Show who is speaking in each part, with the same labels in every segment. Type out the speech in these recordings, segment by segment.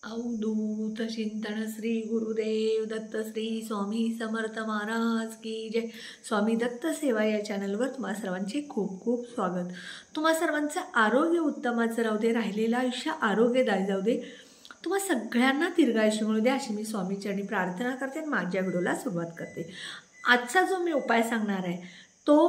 Speaker 1: अवधूत चिंतन श्री गुरुदेव दत्त श्री स्वामी समर्थ महाराज की जय। स्वामी दत्त सेवा या चॅनलवर तुम्हा सर्वांचे खूप खूप स्वागत। तुम्हा सर्वांचं आरोग्य उत्तमाचं राहू दे, राहिलेलं आयुष्य आरोग्यदायी जाऊ दे, तुम्हा सगळ्यांना दीर्घायुष्य मिळू दे अशी मी स्वामीचरणी प्रार्थना करते आणि माझ्या व्हिडिओला सुरुवात करते। आजचा जो मी उपाय सांगणार आहे तो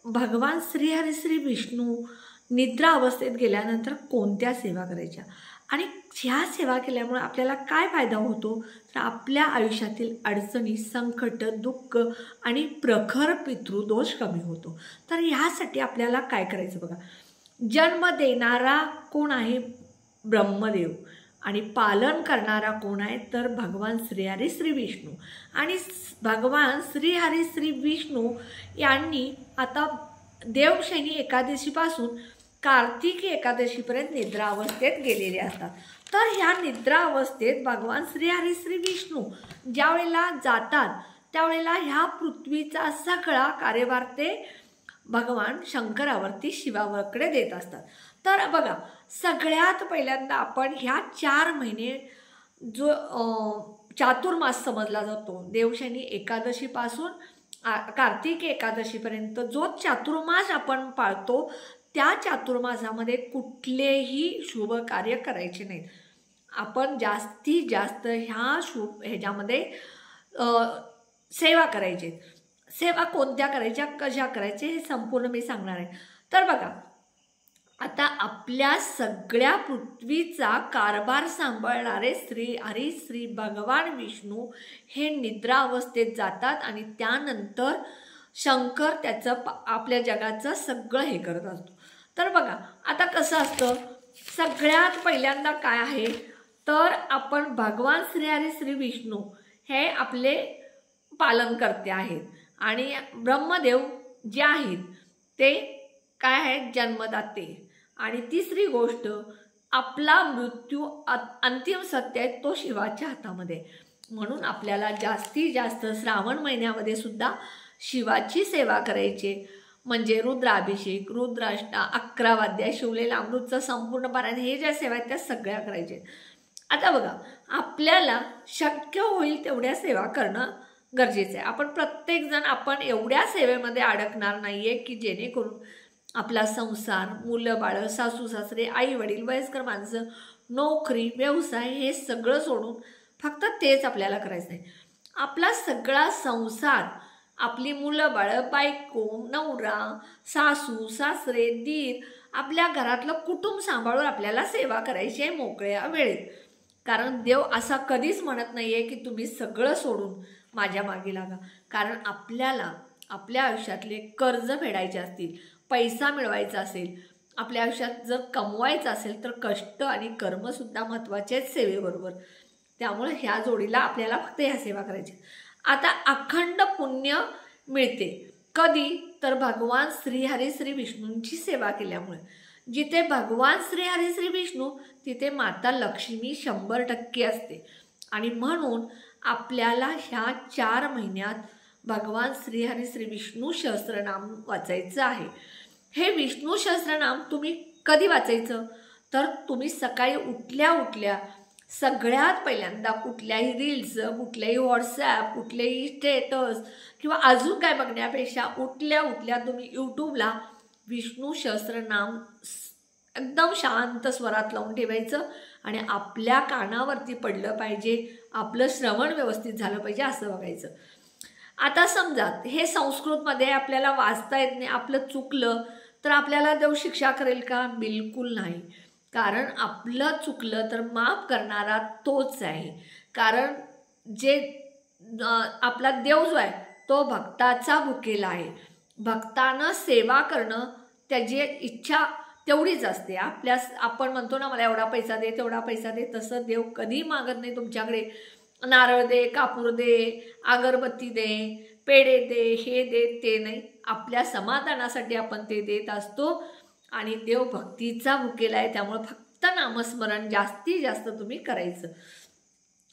Speaker 1: भगवान श्री श्री विष्णू निद्रा अवस्थेत गेल्यानंतर कोणत्या सेवा करायच्या आणि ह्या सेवा केल्यामुळे आपल्याला काय फायदा होतो तर आपल्या आयुष्यातील अडचणी, संकट, दुःख आणि प्रखर पितृदोष कमी होतो। तर ह्यासाठी आपल्याला काय करायचं बघा। जन्म देणारा कोण आहे? ब्रह्मदेव। आणि पालन करणारा कोण आहे तर भगवान श्री श्री विष्णू। आणि भगवान श्री श्री विष्णू यांनी आता देवशयनी एकादशीपासून कार्तिकी एकादशीपर्यंत निद्रा अवस्थेत गेलेले असतात। तर ह्या निद्रा अवस्थेत भगवान श्री श्री विष्णू ज्या वेळेला जातात त्यावेळेला ह्या पृथ्वीचा सगळा कार्यभार ते भगवान शंकरावरती शिवाकडे देत असतात। तर बघा, सगळ्यात पहिल्यांदा आपण ह्या 4 महिने जो चातुर्मास समजला जातो, देवशयनी एकादशीपासून कार्तिकी एकादशीपर्यंत जो चातुर्मास आपण पाळतो त्या चातुर्मासामध्ये कुठलेही शुभ कार्य करायचे नाहीत। आपण जास्तीत जास्त ह्याच्यामध्ये सेवा करायचे। सेवा कोणत्या करायच्या, कशा करायचे हे संपूर्ण मी सांगणार आहे। तर बघा, आता आपल्या सगळ्या पृथ्वीचा कारभार सांभाळणारे श्री भगवान विष्णू हे निद्रा अवस्थेत जातात आणि त्यानंतर शंकर त्याचं आपल्या जगाचं सगळं हे करत असतो। तर बघा, आता कसं असतं, सगळ्यात पहिल्यांदा काय आहे तर आपण भगवान श्री विष्णू हे आपले पालनकर्ते आहेत आणि ब्रह्मदेव जे आहेत ते काय आहेत, जन्मदाते। आणि तिसरी गोष्ट, आपला मृत्यू अंतिम सत्य आहे तो शिवाच्या हातामध्ये। म्हणून आपल्याला जास्तीत जास्त श्रावण महिन्यामध्ये सुद्धा शिवाची सेवा करायची, म्हणजे रुद्राभिषेक, रुद्राष्टक, 11 वाद्य, शिवलेलं अमृतचं संपूर्ण पारायण, हे ज्या सेवा आहेत त्या सगळ्या करायचे। आता बघा, आपल्याला शक्य होईल तेवढ्या सेवा करणं गरजेचं आहे। आपण प्रत्येकजण आपण एवढ्या सेवेमध्ये अडकणार नाहीये की जेणेकरून आपला संसार, मुलं बाळ, सासू सासरे, आई वडील, वयस्कर माणसं, नोकरी, व्यवसाय हे सगळं सोडून फक्त तेच आपल्याला करायचं नाही। आपला सगळा संसार, आपली मुलं बाळ, बायको, नवरा, सासू सासरे, दीर, आपल्या घरातलं कुटुंब सांभाळून आपल्याला सेवा करायची आहे मोकळ्या वेळेत। कारण देव असा कधीच म्हणत नाहीये की तुम्ही सगळं सोडून माझ्या मागे लागा। कारण आपल्याला आपल्या आयुष्यातले कर्ज फेडायचे असतील, पैसा मिळवायचा असेल, आपल्या आयुष्यात जर कमवायचं असेल तर कष्ट आणि कर्मसुद्धा महत्त्वाचे आहेत सेवेबरोबर। त्यामुळे ह्या जोडीला आपल्याला फक्त ह्या सेवा करायची। आता अखंड पुण्य मिळते कधी तर भगवान श्री विष्णूंची सेवा केल्यामुळे। जिथे भगवान श्री विष्णू तिथे माता लक्ष्मी 100% असते। आणि म्हणून आपल्याला ह्या 4 महिन्यात भगवान श्री विष्णू सहस्त्रनाम वाचायचं आहे। हे विष्णू सहस्त्रनाम तुम्ही कधी वाचायचं तर तुम्ही सकाळी उठल्या सगळ्यात पहिल्यांदा कुठल्याही रील्स, कुठल्याही व्हॉट्सॲप, कुठलेही स्टेटस किंवा अजून काय बघण्यापेक्षा उठल्या तुम्ही यूट्यूबला विष्णू सहस्त्रनाम एकदम शांत स्वरात लावून ठेवायचं आणि आपल्या कानावरती पडलं पाहिजे, आपलं श्रवण व्यवस्थित झालं पाहिजे असं बघायचं। आता समजा हे संस्कृतमध्ये आपल्याला वाचता येत नाही, आपलं चुकलं तर आपल्याला देव शिक्षा करेल का? बिलकुल नाही। कारण आपलं चुकलं तर माफ करणारा तोच आहे। कारण जे आपला देव जो आहे तो भक्ताचा भुकेला आहे। भक्तानं सेवा करणं त्याची इच्छा तेवढीच असते। आपण म्हणतो ना, मला एवढा पैसा दे, तेवढा पैसा दे, तसं देव कधी मागत नाही तुमच्याकडे। नारळ दे, कापूर दे, अगरबत्ती दे, पेढे दे, हे दे, ते नाही। आपल्या समाधानासाठी आपण ते देत असतो आणि देव भक्तीचा भुकेला आहे। त्यामुळे फक्त नामस्मरण जास्तीत जास्त तुम्ही करायचं।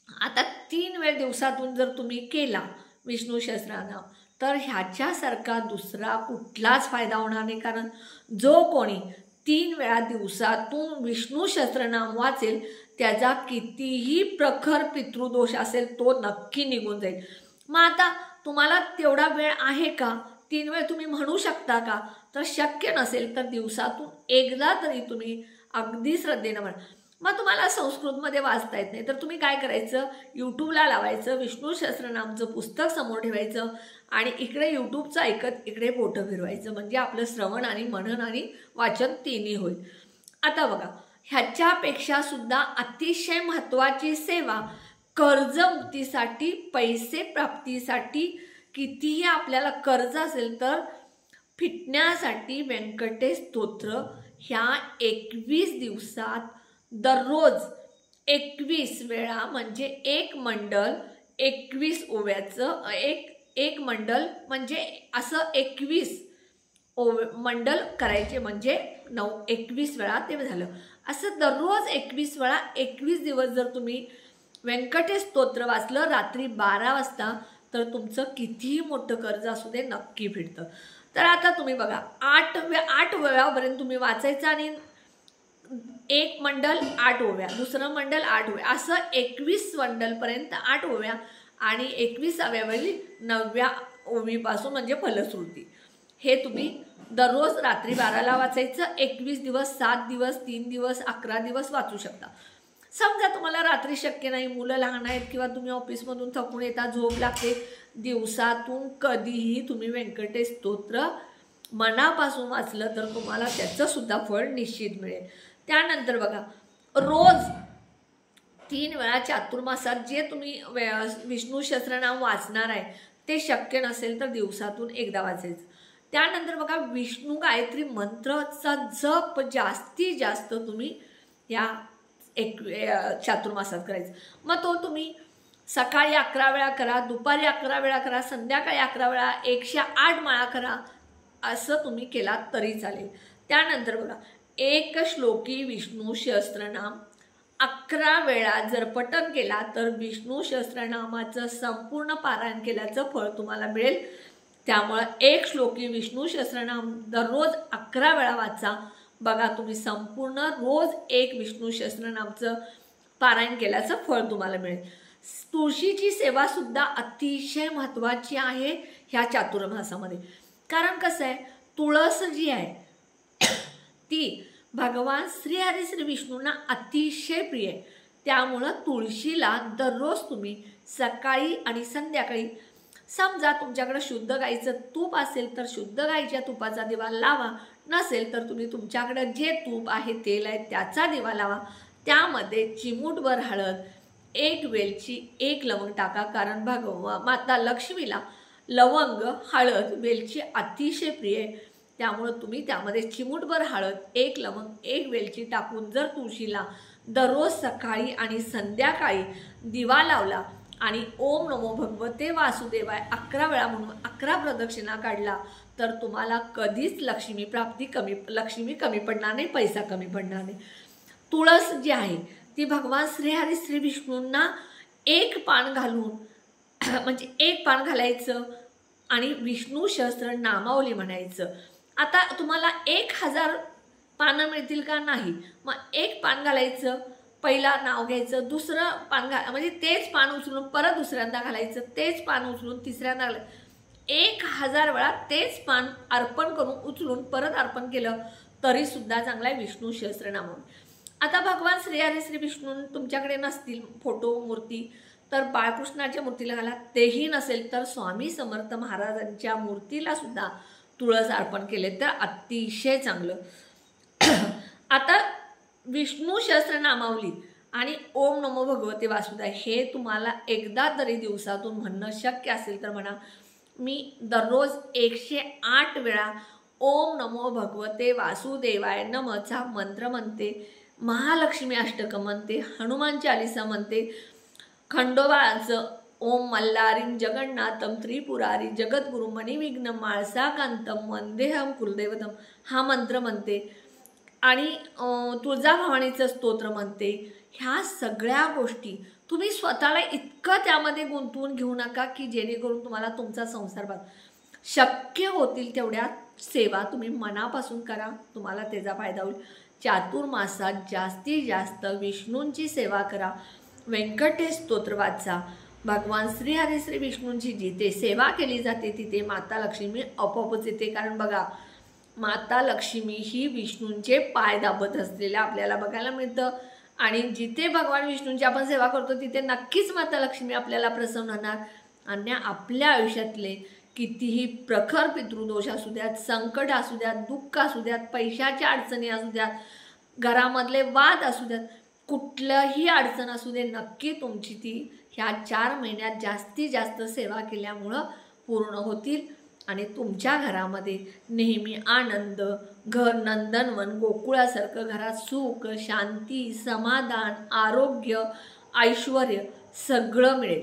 Speaker 1: आता 3 वेळ दिवसातून जर तुम्ही केला विष्णू सहस्त्रनाम तर ह्याच्यासारखा दुसरा कुठलाच फायदा होणार नाही। कारण जो कोणी 3 वेळा दिवसातून विष्णू सहस्त्रनाम वाचेल त्याचा कितीही प्रखर पितृदोष असेल तो नक्की निघून जाईल. मग आता तुम्हाला तेवढा वेळ आहे का? 3 वेळ तुम्ही म्हणू शकता का? तर शक्य नसेल तर दिवसातून एकदा तरी तुम्ही अगदी श्रद्धेनं म्हणा. मग तुम्हाला संस्कृतमध्ये वाचता येत नाही तर तुम्ही काय करायचं, यूट्यूबला लावायचं, विष्णू सहस्त्रनामचं पुस्तक समोर ठेवायचं आणि इकडे यूट्यूबचं ऐकत इकडे बोटं फिरवायचं. म्हणजे आपलं श्रवण आणि मनन आणि वाचन तिन्ही होईल. आता बघा, ह्याच्यापेक्षा सुद्धा अतिशय महत्त्वाची सेवा, कर्जमुक्तीसाठी, पैसे प्राप्तीसाठी, कितीही आपल्याला कर्ज असेल तर फिटण्यासाठी व्यंकटेश स्तोत्र ह्या 21 दिवसात दररोज 21 वेळा, म्हणजे एक मंडल 21 ओव्याचं, एक मंडल म्हणजे असं 21 मंडल करायचे, म्हणजे 21 वेळा ते झालं. असं दररोज 21 वेळा 21 दिवस जर तुम्ही व्यंकटेश स्तोत्र वाचलं रात्री 12 वाजता तर तुमचं कितीही मोठं कर्ज असू दे नक्की फिटतं. तर आता तुम्ही बघा, 8 वेळापर्यंत तुम्ही वाचायचं आणि एक मंडल 8 ओव्या, दुसरं मंडल 8 ओव्या, असं 21 मंडलपर्यंत 8 ओव्या आणि 21व्या वेळी 9व्या ओवीपासून म्हणजे फलश्रुती. हे तुम्ही दररोज रात्री 12ला वाचायचं. 21 दिवस, 7 दिवस, 3 दिवस, 11 दिवस वाचू शकता. समजा तुम्हाला रात्री शक्य नाही, मुलं लहान आहेत किंवा तुम्ही ऑफिसमधून थकून येता, झोप लागते, दिवसातून कधीही तुम्ही व्यंकटेश स्तोत्र मनापासून वाचलं तर तुम्हाला त्याचं सुद्धा फळ निश्चित मिळेल. त्यानंतर बघा, रोज 3 वेळा चातुर्मासात जे तुम्ही विष्णू सहस्त्रनाम वाचणार आहे ते शक्य नसेल तर दिवसातून एकदा वाचायचं. त्यानंतर बघा, विष्णू गायत्री मंत्राचा जप जास्तीत जास्त तुम्ही या चातुर्मासात करायचं. मग तो तुम्ही सकाळी 11 वेळा करा, दुपारी 11 वेळा करा, संध्याकाळी 11 वेळा, 108 माळा करा, असं तुम्ही केलात तरी चालेल. त्यानंतर बघा, एक श्लोकी विष्णू सहस्त्रनाम 11 वेळा जर पठण केला तर विष्णू सहस्त्रनामाचं संपूर्ण पारायण केल्याचं फळ तुम्हाला मिळेल. त्यामुळे एक श्लोकी विष्णू सहस्त्रनाम दररोज 11 वेळा वाचा. बघा, तुम्ही संपूर्ण रोज एक विष्णू सहस्त्रनामचं पारायण केल्याचं फळ तुम्हाला मिळेल. तुळशीची सेवा सुद्धा अतिशय महत्त्वाची आहे ह्या चातुर्मासामध्ये. कारण कसं आहे, तुळस जी आहे ती भगवान श्रीहरी श्री विष्णूंना अतिशय प्रिय आहे. त्यामुळं तुळशीला दररोज तुम्ही सकाळी आणि संध्याकाळी, समजा तुमच्याकडे शुद्ध गाईचं तूप असेल तर शुद्ध गाईच्या तुपाचा दिवा लावा, नसेल तर तुम्ही तुमच्याकडे जे तूप आहे, तेल आहे, त्याचा दिवा लावा. त्यामध्ये चिमूटभर हळद, 1 वेलची, 1 लवंग टाका. कारण माता लक्ष्मीला लवंग, हळद, वेलची अतिशय प्रिय आहे. त्यामुळे तुम्ही त्यामध्ये चिमूटभर हळद, 1 लवंग, 1 वेलची टाकून जर तुळशीला दररोज सकाळी आणि संध्याकाळी दिवा लावला आणि ओम नमो भगवते वासुदेवाय 11 वेळा म्हणून 11 प्रदक्षिणा काढला तर तुम्हाला कधीच लक्ष्मी कमी पडणार नाही, पैसा कमी पडणार नाही. तुळस जी आहे ती भगवान श्रीहरी श्री विष्णूंना 1 पान घालून, म्हणजे 1 पान घालायचं आणि विष्णू सहस्त्र नामावली म्हणायचं. आता तुम्हाला 1000 पानं मिळतील का? नाही. मग 1 पान घालायचं, पहिला नाव घ्यायचं, दुसरं पान म्हणजे तेच पान उचलून परत दुसऱ्यांदा घालायचं, तेच पान उचलून तिसऱ्यांदा घालायचं. 1000 वेळा तेच पान अर्पण करून उचलून परत अर्पण केलं तरी सुद्धा चांगला आहे विष्णू सहस्त्रनाम. आता भगवान श्रीहरी श्री विष्णू तुमच्याकडे नसतील फोटो, मूर्ती, तर बाळकृष्णाच्या मूर्तीला घाला. तेही नसेल तर स्वामी समर्थ महाराजांच्या मूर्तीला सुद्धा तुळस अर्पण केले तर अतिशय चांगलं. आता विष्णू सहस्त्रनामावली आणि ओम नमो भगवते वासुदेवाय हे तुम्हाला एकदा तरी दिवसातून म्हणणं शक्य असेल तर म्हणा. मी दररोज 108 वेळा ओम नमो भगवते वासुदेवाय नमचा मंत्र म्हणते, महालक्ष्मी अष्टकं म्हणते, हनुमान चालीसा म्हणते, खंडोबाचं ओम मल्लारीं जगन्नाथम त्रिपुरारी जगद्गुरु मणिविघ्न माळसाकांतम वंदेहम कुलदैवतम हा मंत्र म्हणते आणि तुळजाभवानीचं स्तोत्र म्हणते. ह्या सगळ्या गोष्टी तुम्ही स्वतःला इतकं त्यामध्ये गुंतवून घेऊ नका की जेणेकरून तुम्हाला तुमचा संसार शक्य होतील तेवढ्या सेवा तुम्ही मनापासून करा, तुम्हाला त्याचा फायदा होईल. चातुर्मासात जास्तीत जास्त विष्णूंची सेवा करा, व्यंकटेश स्तोत्र वाचा। भगवान श्री हरी श्री विष्णूंची जिथे सेवा केली जाते तिथे माता लक्ष्मी आपोआपच येते। कारण बघा, माता लक्ष्मी ही विष्णूंचे पाय दाबत असलेल्या आपल्याला बघायला मिळतं। आणि जिथे भगवान विष्णूंची आपण सेवा करतो तिथे नक्कीच माता लक्ष्मी आपल्याला प्रसन्न होणार। आणि आपल्या आयुष्यातले कितीही प्रखर पितृदोष असू द्यात, संकट असू द्यात, दुःख असू द्यात, पैशाच्या अडचणी असू द्यात, घरामधले वाद असू द्यात, कुठलंही अडचण असू दे, नक्की तुमची ती ह्या 4 महिन्यात जास्तीत जास्त सेवा केल्यामुळं पूर्ण होतील। आणि तुमच्या घरामध्ये नेहमी आनंद, घर नंदनवन गोकुळासारखं घरात सुख, शांती, समाधान, आरोग्य, ऐश्वर सगळं मिळेल।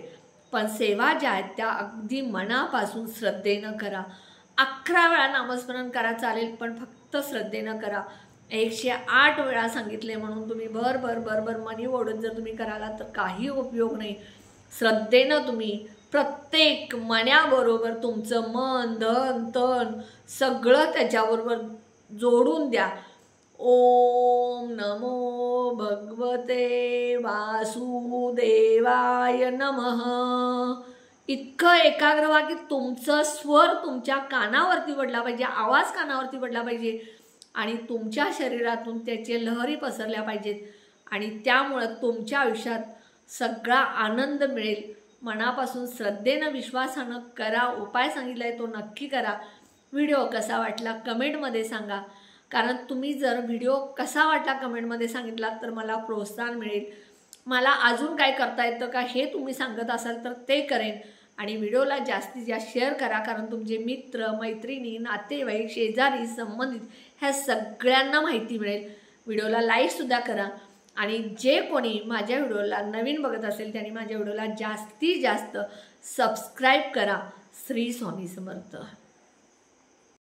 Speaker 1: पण सेवा ज्या आहेत त्या अगदी मनापासून श्रद्धेनं करा। 11 वेळा नामस्मरण करा चालेल, पण फक्त श्रद्धेनं करा। 108 वेळा सांगितले म्हणून तुम्ही भर भर भर भर मनी ओढत जर तुम्ही कराला तर काही उपयोग नाही। श्रद्धेनं तुम्ही प्रत्येक मण्याबरोबर तुमचं मन, धन, तन सगळं त्याच्याबरोबर जोडून द्या। ओम नमो भगवते वासुदेवाय नमः इतकं एकाग्र व्हा की तुमचं स्वर तुमच्या कानावरती पडला पाहिजे, आवाज कानावरती पडला पाहिजे आणि तुमच्या शरीरातून त्याचे लहरी पसरल्या पाहिजेत। आणि त्यामुळे तुमच्या आयुष्यात सगळा आनंद मिळेल। मनापासून श्रद्धेनं विश्वासानं करा। उपाय सांगितलाय तो नक्की करा। व्हिडिओ कसा वाटला कमेंटमध्ये सांगा, कारण तुम्ही जर व्हिडिओ कसा वाटला कमेंटमध्ये सांगितला तर मला प्रोत्साहन मिळेल। मला अजून काय करता येतं का हे तुम्ही सांगत असाल तर ते करेन। आणि व्हिडिओला जास्तीत जास्त शेअर करा, कारण तुमचे मित्र, मैत्रिणी, नातेवाईक, शेजारी, संबंधित ह्या सगळ्यांना माहिती मिळेल। व्हिडिओला लाईकसुद्धा करा। आणि जे कोणी माझ्या व्हिडिओला नवीन बघत असेल त्यांनी माझ्या व्हिडिओला जास्तीत जास्त सबस्क्राईब करा। श्री स्वामी समर्थ।